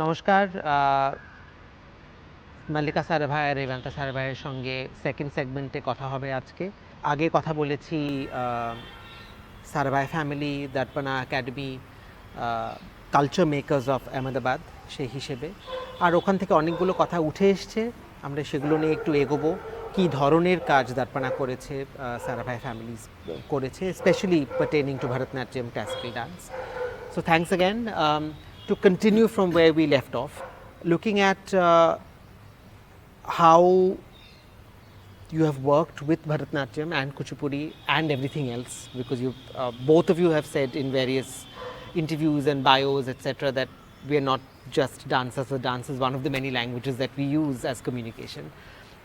নমস্কার। মাল্লিকা সারাভাই আর রেবান্তা সারাভাইয়ের সঙ্গে সেকেন্ড সেগমেন্টে কথা হবে আজকে। আগে কথা বলেছি Sarabhai family, Darpana academy, culture makers of Ahmedabad সেই হিসেবে। আর ওখান থেকে অনেকগুলো কথা উঠে এসছে, আমরা সেগুলো নিয়ে একটু এগোবো। কী ধরনের কাজ দর্পণা করেছে, সারাভাই ফ্যামিলিজ করেছে, specially pertaining to Bharatanatyam classical dance. So thanks again. To continue from where we left off, looking at how you have worked with Bharatanatyam and Kuchipudi and everything else, because you both of you have said in various interviews and bios, etc., that we are not just dancers. The dance is one of the many languages that we use as communication.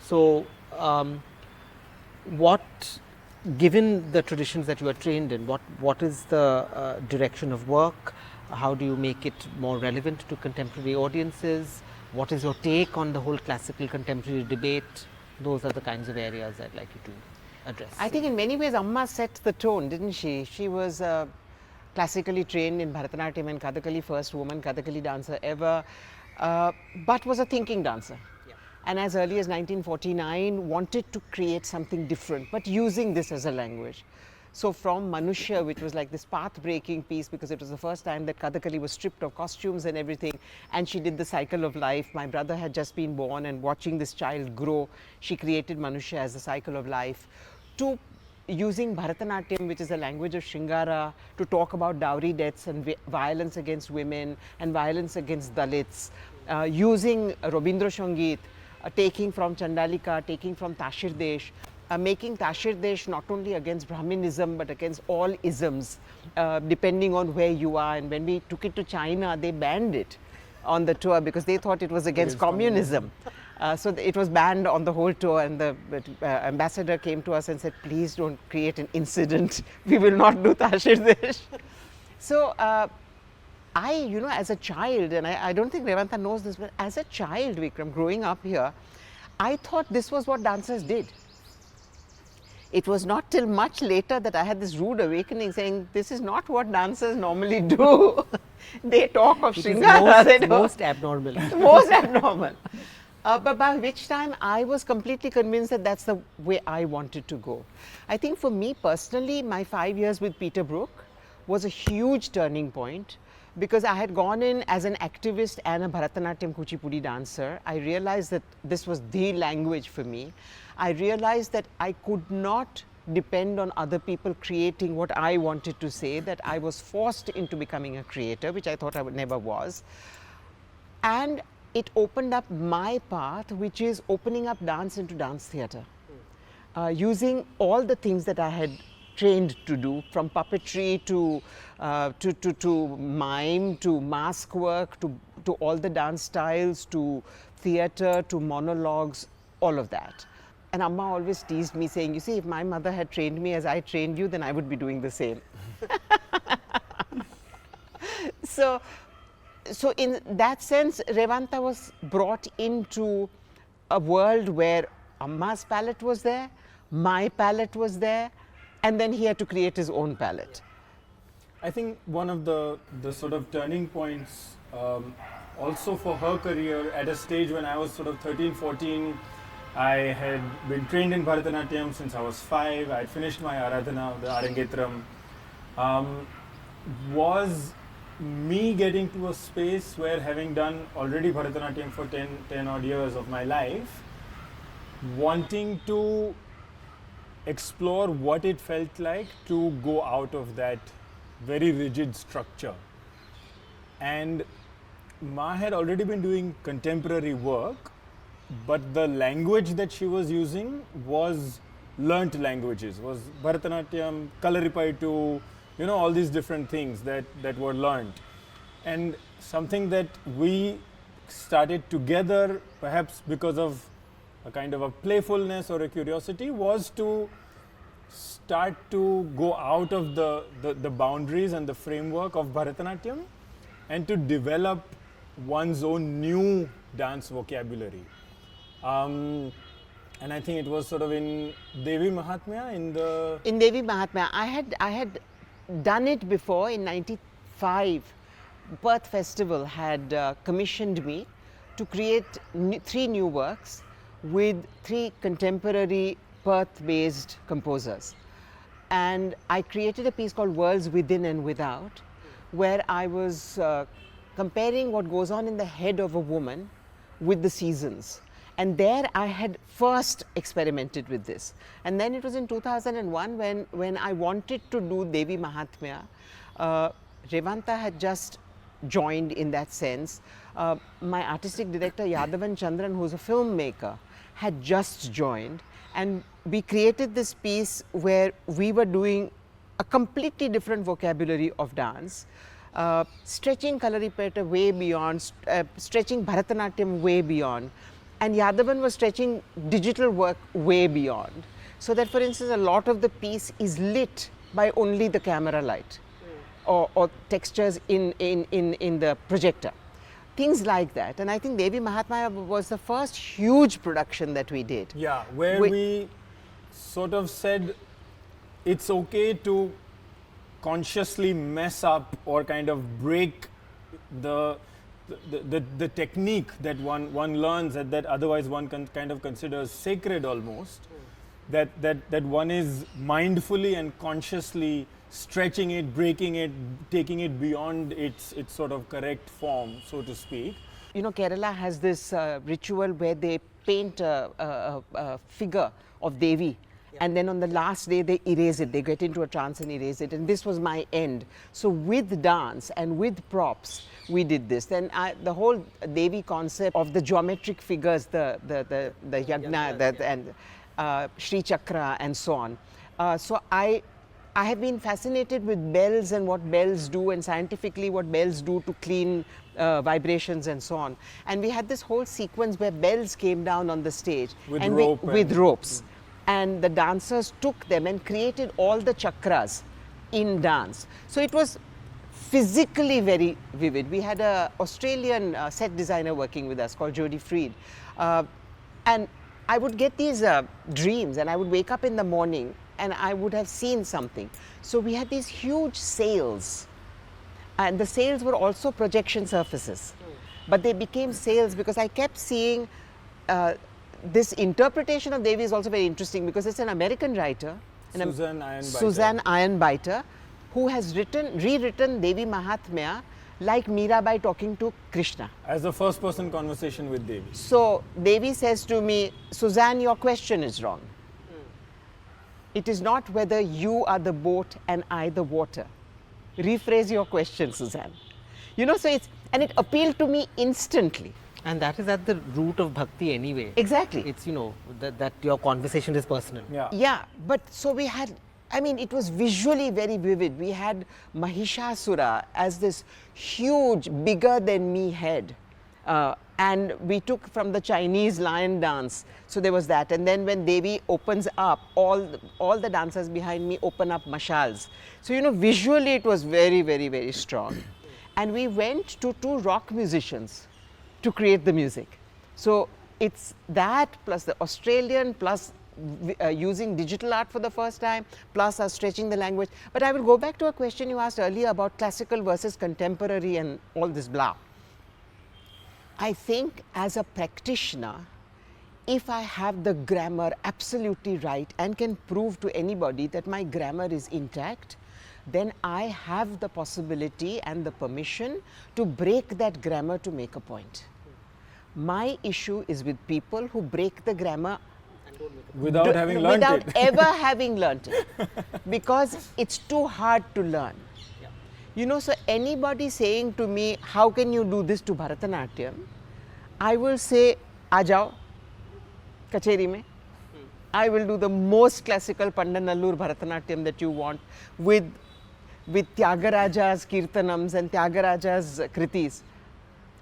So, what, given the traditions that you are trained in, what is the direction of work? How do you make it more relevant to contemporary audiences? What is your take on the whole classical contemporary debate? Those are the kinds of areas I'd like you to address. I think in many ways Amma set the tone, didn't she? She was classically trained in Bharatanatyam and Kathakali, first woman Kathakali dancer ever, but was a thinking dancer. And as early as 1949 wanted to create something different, but using this as a language. So from Manushya, which was like this path-breaking piece, because it was the first time that Kathakali was stripped of costumes and everything, and she did the cycle of life. My brother had just been born, and watching this child grow, she created Manushya as the cycle of life. To using Bharatanatyam, which is a language of Shringara, to talk about dowry deaths and violence against women and violence against Dalits. Using Robindra Sangeet, taking from Chandalika, taking from Tashir Desh, making Tashir Desh not only against Brahminism but against all isms, depending on where you are. And when we took it to China, they banned it on the tour because they thought it was against communism. So it was banned on the whole tour, and the ambassador came to us and said, please don't create an incident. We will not do Tashir Desh. So as a child, and I don't think Revanta knows this, but as a child, Vikram, growing up here, I thought this was what dancers did. It was not till much later that I had this rude awakening saying, this is not what dancers normally do. They talk of Shringara. Most abnormal. Most abnormal. But by which time I was completely convinced that that's the way I wanted to go. I think for me personally, my 5 years with Peter Brook was a huge turning point, because I had gone in as an activist and a Bharatanatyam Kuchipudi dancer. I realized that this was the language for me. I realized that I could not depend on other people creating what I wanted to say, that I was forced into becoming a creator, which I thought I never was. And it opened up my path, which is opening up dance into dance theatre. Using all the things that I had trained to do, from puppetry to mime, to mask work, to all the dance styles, to theatre, to monologues, all of that. And Amma always teased me saying, you see, if my mother had trained me as I trained you, then I would be doing the same. So in that sense, Revanta was brought into a world where Amma's palette was there, my palette was there, and then he had to create his own palette. I think one of the sort of turning points also for her career, at a stage when I was sort of 13, 14, I had been trained in Bharatanatyam since I was 5. I had finished my Aradhana, the Arangetram, was me getting to a space where, having done already Bharatanatyam for 10 odd years of my life, wanting to explore what it felt like to go out of that very rigid structure. And Ma had already been doing contemporary work, but the language that she was using was learnt languages, was Bharatanatyam, Kalaripaitu, all these different things that were learnt. And something that we started together, perhaps because of a kind of a playfulness or a curiosity, was to start to go out of the boundaries and the framework of Bharatanatyam and to develop one's own new dance vocabulary. And I think it was sort of in Devi Mahatmya, In Devi Mahatmya, I had done it before in 95, Perth Festival had commissioned me to create 3 new works with 3 contemporary Perth-based composers. And I created a piece called Worlds Within and Without, where I was comparing what goes on in the head of a woman with the seasons. And there I had first experimented with this. And then it was in 2001 when I wanted to do Devi Mahatmya. Revanta had just joined in that sense. My artistic director Yadavan Chandran, who's a filmmaker, had just joined. And we created this piece where we were doing a completely different vocabulary of dance, stretching Kalaripeta way beyond, stretching Bharatanatyam way beyond. And Yadavan was stretching digital work way beyond. So that, for instance, a lot of the piece is lit by only the camera light or textures in the projector. Things like that. And I think Devi Mahatmya was the first huge production that we did. Yeah, where we sort of said it's okay to consciously mess up or kind of break the technique that one learns that otherwise one kind of considers sacred almost, that one is mindfully and consciously stretching it, breaking it, taking it beyond its sort of correct form, so to speak. You know, Kerala has this ritual where they paint a figure of Devi, and then on the last day they erase it, they get into a trance and erase it, and this was my end. So with dance and with props, we did this. Then the whole Devi concept of the geometric figures, the Yagna and Shri Chakra and so on. So I have been fascinated with bells and what bells do, and scientifically what bells do to clean vibrations and so on. And we had this whole sequence where bells came down on the stage with ropes. And the dancers took them and created all the chakras in dance. So it was physically very vivid. We had an Australian set designer working with us called Jodie Freed. And I would get these dreams, and I would wake up in the morning and I would have seen something. So we had these huge sails, and the sails were also projection surfaces. But they became sails because I kept seeing this interpretation of Devi is also very interesting because it's an American writer, Suzanne Ironbiter, who has rewritten Devi Mahatmya like Mirabai talking to Krishna. As a first person conversation with Devi. So Devi says to me, Suzanne, your question is wrong. It is not whether you are the boat and I the water. Rephrase your question, Suzanne. You know, so it appealed to me instantly. And that is at the root of bhakti anyway. Exactly. It's, you know, that your conversation is personal. Yeah. Yeah, but so we had, I mean, it was visually very vivid. We had Mahishasura as this huge, bigger than me head. And we took from the Chinese lion dance. So there was that. And then when Devi opens up, all the dancers behind me open up mashals. So, you know, visually it was very, very, very strong. And we went to 2 rock musicians to create the music. So it's that plus the Australian plus using digital art for the first time, plus us stretching the language. But I will go back to a question you asked earlier about classical versus contemporary and all this blah. I think as a practitioner, if I have the grammar absolutely right and can prove to anybody that my grammar is intact, then I have the possibility and the permission to break that grammar to make a point. My issue is with people who break the grammar without ever having learnt it, because it's too hard to learn. Yeah. You know, so anybody saying to me, how can you do this to Bharatanatyam? I will say, aa jao, kacheri mein. I will do the most classical Pandanallur Bharatanatyam that you want with Tyagaraja's Kirtanams and Tyagaraja's Kritis.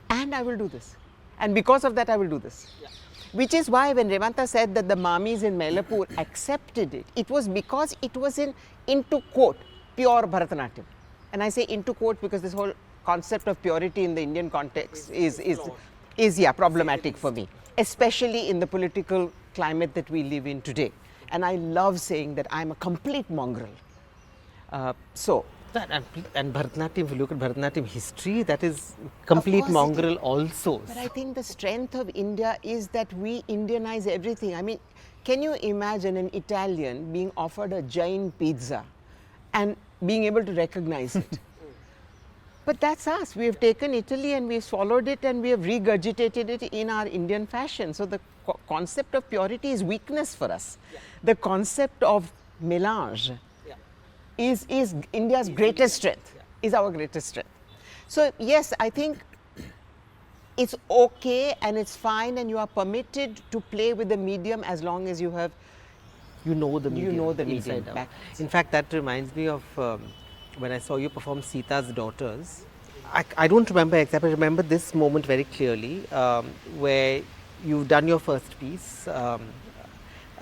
And I will do this. And because of that, I will do this. Yeah. Which is why when Revanta said that the Mamis in Mylapore accepted it, it was because it was into quote, pure Bharatanatyam. And I say into quote because this whole concept of purity in the Indian context is problematic for me, especially in the political climate that we live in today. And I love saying that I'm a complete mongrel. So And Bharatanatyam, if you look at Bharatanatyam history, that is complete course it mongrel also. But I think the strength of India is that we Indianize everything. I mean, can you imagine an Italian being offered a giant pizza and being able to recognize it? But that's us. We have taken Italy and we've swallowed it and we have regurgitated it in our Indian fashion. So the concept of purity is weakness for us. The concept of melange is India's greatest strength, is our greatest strength. So yes, I think it's okay and it's fine and you are permitted to play with the medium as long as you have You know the medium. know the inside medium out. back. In fact, that reminds me of when I saw you perform Sita's Daughters. I don't remember exactly, I remember this moment very clearly where you've done your first piece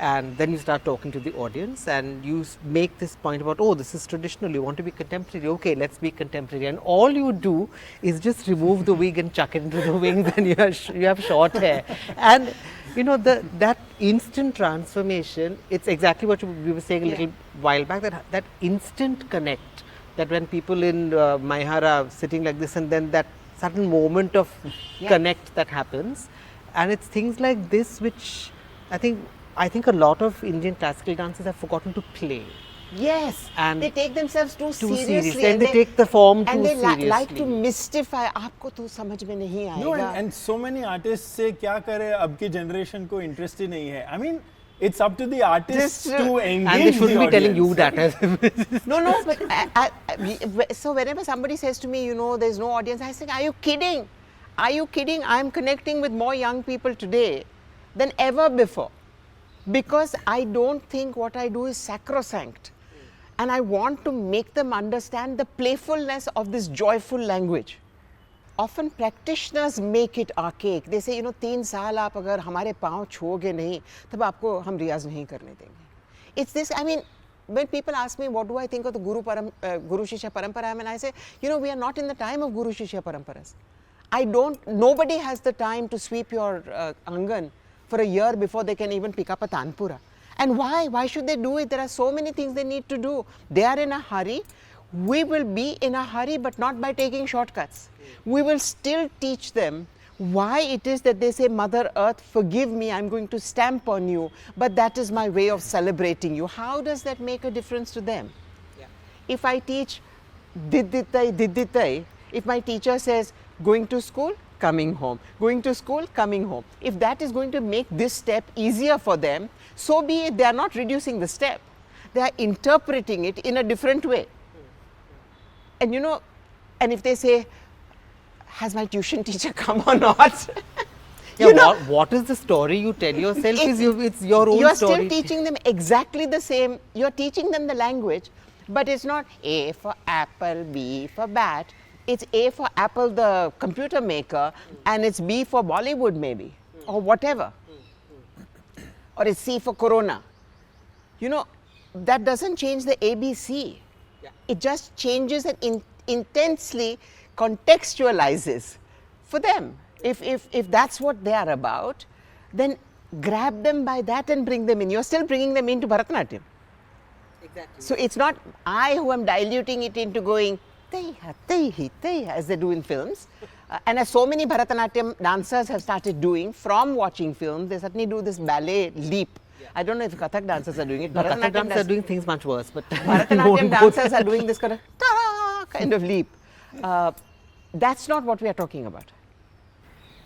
and then you start talking to the audience and you make this point about, oh, this is traditional, you want to be contemporary, okay, let's be contemporary. And all you do is just remove the wig and chuck it into the wings and you have short hair. And you know, that instant transformation, it's exactly what we were saying a little while back, that instant connect, that when people in Maihara are sitting like this and then that sudden moment of connect that happens. And it's things like this which I think a lot of Indian classical dancers have forgotten to play. Yes, And they take themselves too seriously. seriously and they take the form too and they seriously. like to mystify. आपको तो समझ में नहीं No, आएगा. and so many artists say क्या करे अब की generation को interest ही नहीं है. I mean, it's up to the artists Just, to engage And they shouldn't the be telling you audience. that. No, but so whenever somebody says to me, you know, there's no audience, I say, are you kidding? Are you kidding? I'm connecting with more young people today than ever before. Because I don't think what I do is sacrosanct. And I want to make them understand the playfulness of this joyful language. Often practitioners make it archaic. They say, you know, 3 साल आप अगर हमारे पाँव छोगे नहीं, तब आपको हम रियाज नहीं करने देंगे. It's this, I mean, when people ask me what do I think of the Guru Shishya Parampara, and I say, you know, we are not in the time of Guru Shishya Paramparas. Nobody has the time to sweep your angan for a year before they can even pick up a tanpura. And why? Why should they do it? There are so many things they need to do. They are in a hurry. We will be in a hurry, but not by taking shortcuts. We will still teach them why it is that they say, Mother Earth, forgive me, I'm going to stamp on you, but that is my way of celebrating you. How does that make a difference to them? Yeah. If I teach diditai, if my teacher says, going to school, coming home, going to school, coming home, if that is going to make this step easier for them, so be it. They are not reducing the step. They are interpreting it in a different way. And you know, and if they say, has my tuition teacher come or not? Yeah, what is the story you tell yourself? It's your own story. You're still teaching them exactly the same. You're teaching them the language, but it's not A for apple, B for bat. It's A for Apple, the computer maker, and it's B for Bollywood maybe, or whatever. Or it's C for Corona. You know, that doesn't change the ABC. Yeah. It just changes and intensely contextualizes for them. If that's what they are about, then grab them by that and bring them in. You're still bringing them into Bharatanatyam. Exactly. So it's not I who am diluting it into going, as they do in films. And as so many Bharatanatyam dancers have started doing from watching films, they suddenly do this ballet leap. Yeah. I don't know if Kathak dancers are doing it. Kathak dancers are doing things much worse. But Bharatanatyam dancers are doing this kind of leap. That's not what we are talking about.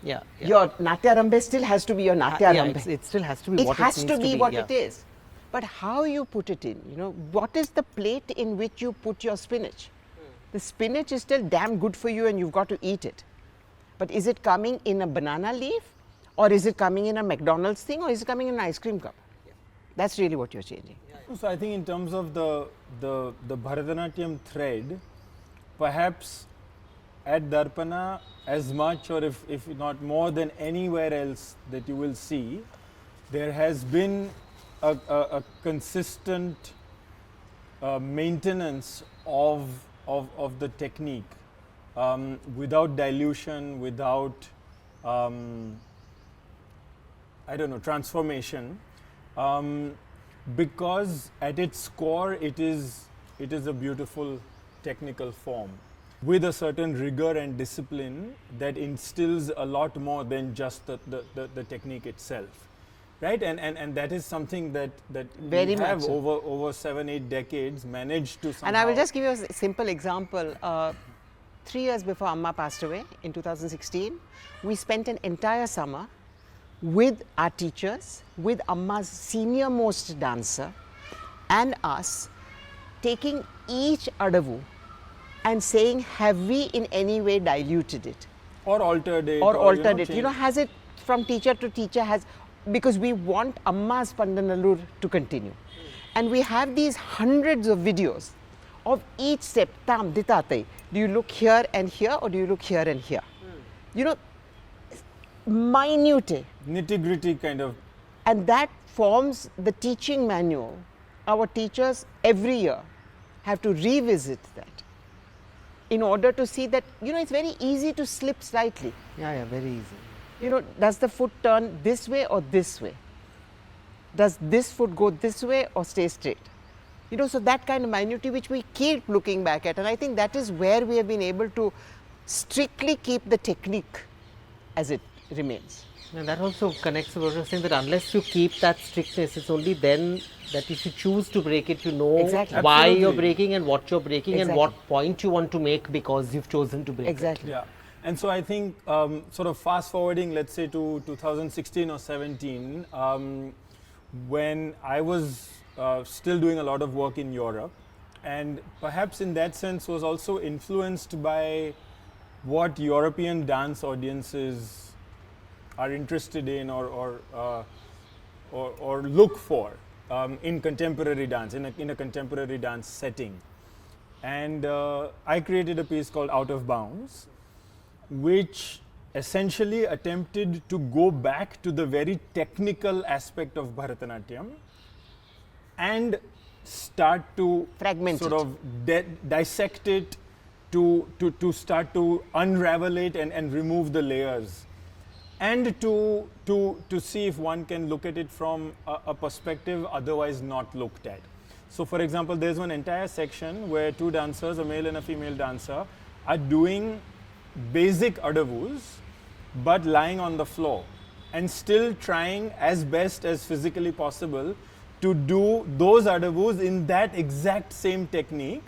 Yeah. Your Natya Rambe still has to be your Natya Rambe. It still has to be what it has needs to be what yeah. it is. But how you put it in, you know, what is the plate in which you put your spinach? The spinach is still damn good for you and you've got to eat it. But is it coming in a banana leaf, or is it coming in a McDonald's thing, or is it coming in an ice cream cup? Yeah. That's really what you're changing. So I think in terms of the Bharatanatyam thread, perhaps at Darpana as much, or if not more than anywhere else that you will see, there has been a consistent maintenance of the technique without dilution, without I don't know, transformation, because at its core it is a beautiful technical form with a certain rigor and discipline that instills a lot more than just the technique itself. Right, and that is something that Very we have much so. over 7-8 decades managed to somehow. And I will just give you a simple example. 3 years before Amma passed away in 2016, we spent an entire summer with our teachers, with Amma's senior most dancer and us, taking each adavu and saying, have we in any way diluted it? Or altered it. Or altered it. changed. Has it from teacher to teacher, because we want Amma's Pandanallur to continue. And we have these hundreds of videos of each step. Tam, ditate. Do you look here and here, or do you look here and here? Minute. Nitty-gritty kind of. And that forms the teaching manual. Our teachers every year have to revisit that in order to see that, it's very easy to slip slightly. Yeah, very easy. Does the foot turn this way or this way? Does this foot go this way or stay straight? So that kind of minutiae which we keep looking back at, and I think that is where we have been able to strictly keep the technique as it remains. And that also connects to what you're saying, that unless you keep that strictness, it's only then that if you choose to break it, you know Exactly. why Absolutely. you're breaking and what you're breaking and Exactly. what point you want to make because you've chosen to break Exactly. Yeah. And so I think sort of fast forwarding, let's say to 2016 or 17, when I was still doing a lot of work in Europe, and perhaps in that sense was also influenced by what European dance audiences are interested in or look for in contemporary dance, in a contemporary dance setting. And I created a piece called Out of Bounds, which essentially attempted to go back to the very technical aspect of Bharatanatyam and start to Fragment sort it. of dissect it, to start to unravel it and remove the layers, and to see if one can look at it from a perspective otherwise not looked at. So for example, there's one entire section where two dancers, a male and a female dancer, are doing basic adavus but lying on the floor and still trying as best as physically possible to do those adavus in that exact same technique,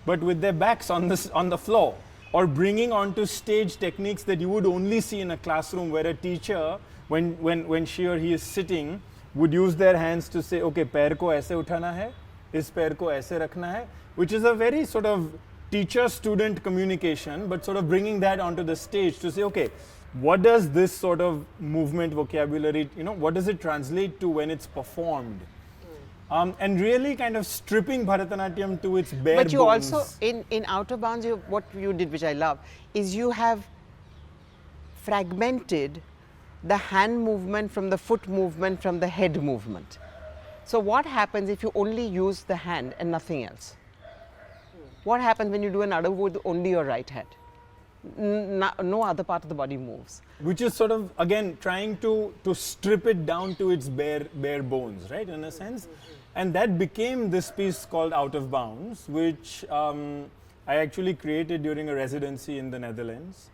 but with their backs on the floor, or bringing onto stage techniques that you would only see in a classroom, where a teacher, when she or he is sitting, would use their hands to say, okay, पैर को ऐसे उठाना है, इस पैर को ऐसे रखना है, which is a very sort of teacher-student communication, but sort of bringing that onto the stage to say, okay, what does this sort of movement vocabulary, what does it translate to when it's performed? And really kind of stripping Bharatanatyam to its bare But you bones. also, in Out of Bounds, what you did, which I love, is you have fragmented the hand movement from the foot movement from the head movement. So what happens if you only use the hand and nothing else? What happens when you do an adavu with only your right hand? No other part of the body moves. Which is sort of, again, trying to strip it down to its bare bones, right, in a sense. And that became this piece called Out of Bounds, which I actually created during a residency in the Netherlands.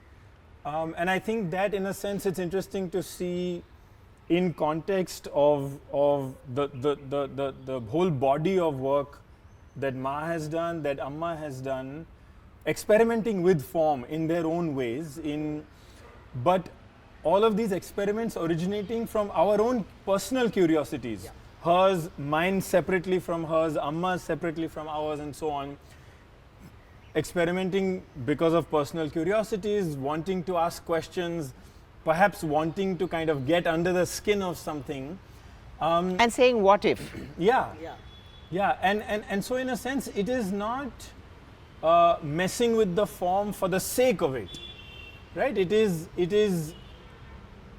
And I think that, in a sense, it's interesting to see in context of the whole body of work that Ma has done, that Amma has done, experimenting with form in their own ways, but all of these experiments originating from our own personal curiosities. Yeah. Hers, mine separately from hers, Amma's separately from ours, and so on. Experimenting because of personal curiosities, wanting to ask questions, perhaps wanting to kind of get under the skin of something. And saying, what if? Yeah. And so in a sense, it is not messing with the form for the sake of it, right? It is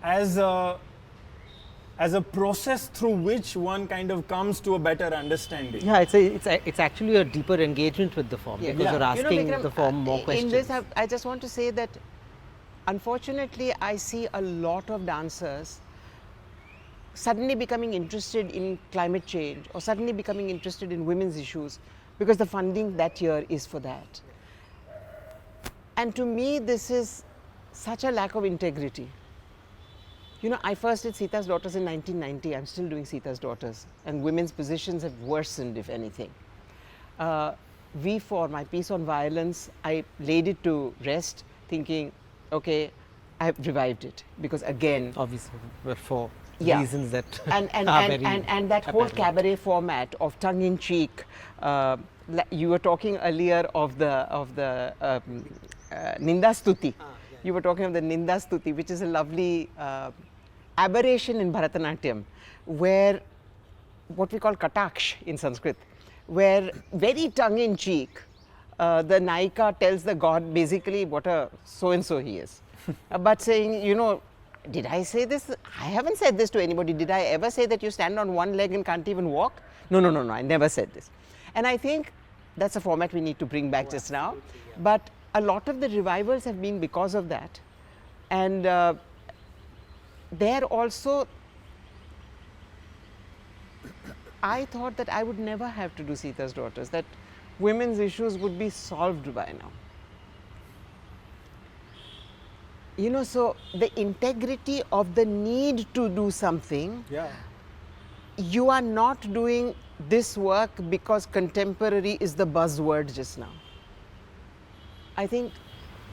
as a process through which one kind of comes to a better understanding. Yeah, it's actually a deeper engagement with the form, because you're asking Vikram, the form more questions. In this, I just want to say that unfortunately I see a lot of dancers suddenly becoming interested in climate change or suddenly becoming interested in women's issues because the funding that year is for that. And to me, this is such a lack of integrity. You know, I first did Sita's Daughters in 1990. I'm still doing Sita's Daughters, and women's positions have worsened, if anything. V4, my piece on violence, I laid it to rest, thinking, okay, I've revived it, because again, Obviously, but for Yeah. reasons that and are very and that whole apparent. cabaret format of tongue-in-cheek. You were talking earlier of the Ninda Stuti. You were talking of the Ninda Stuti, which is a lovely aberration in Bharatanatyam, where what we call kataksh in Sanskrit, where very tongue-in-cheek, the Naika tells the god basically what a so-and-so he is. But saying, you know, did I say this? I haven't said this to anybody. Did I ever say that you stand on one leg and can't even walk? No, no, no, no, I never said this. And I think that's a format we need to bring back just now. But a lot of the revivals have been because of that. And there also, I thought that I would never have to do Sita's Daughters, that women's issues would be solved by now. You know, so the integrity of the need to do something, Yeah. you are not doing this work because contemporary is the buzzword just now. I think,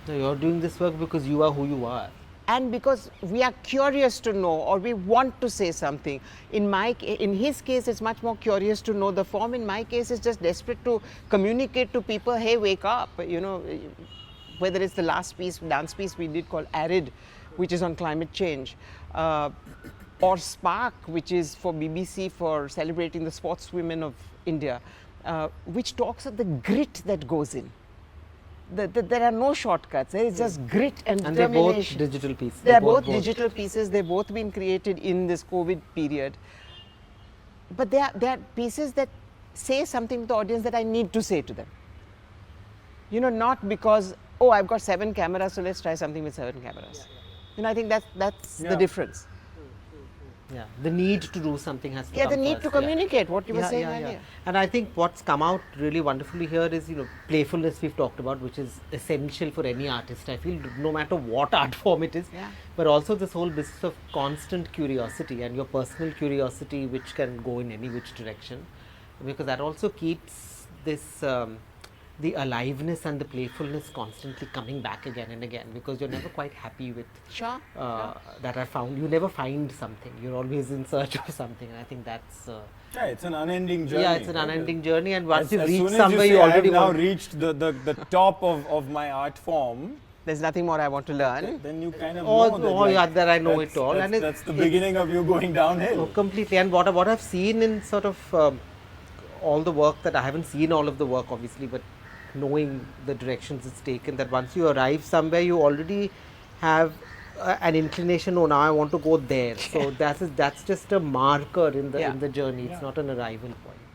No, you're doing this work because you are who you are. and because we are curious to know, or we want to say something. In his case, it's much more curious to know the form. In my case, it's just desperate to communicate to people, hey, wake up, you know. Whether it's the last piece, dance piece we did called Arid, which is on climate change, or Spark, which is for BBC for celebrating the sportswomen of India, which talks of the grit that goes in. There are no shortcuts, there is just grit and And they're both determination. digital pieces. They're both digital pieces, they've both been created in this COVID period. But they are pieces that say something to the audience that I need to say to them. You know, not because, oh, I've got 7 cameras, so let's try something with 7 cameras. You know, I think that's Yeah. the difference. Yeah, the need to do something has to Yeah, come the need first, to communicate what you were saying earlier. And I think what's come out really wonderfully here is, you know, playfulness we've talked about, which is essential for any artist. I feel no matter what art form it is, Yeah. but also this whole business of constant curiosity and your personal curiosity, which can go in any which direction, because that also keeps this the aliveness and the playfulness constantly coming back again and again, because you're never quite happy with Sure. that I found. You never find something. You're always in search of something, and I think that's Yeah, it's an unending journey. yeah, it's an unending journey. And once you've as reached soon as somewhere, you, you say, already I've now want. reached the top of my art form, There's nothing more I want to learn. then you kind of Oh, know that, oh, like, yeah, that I know that's- it all, That's, and that's the it's- beginning of you going downhill. Oh, completely. And what I've seen in sort of all the work that I haven't seen all of the work obviously, but knowing the directions it's taken, that once you arrive somewhere, you already have an inclination. Oh, now I want to go there. So that's just a marker in the Yeah. in the journey. It's Yeah. not an arrival point.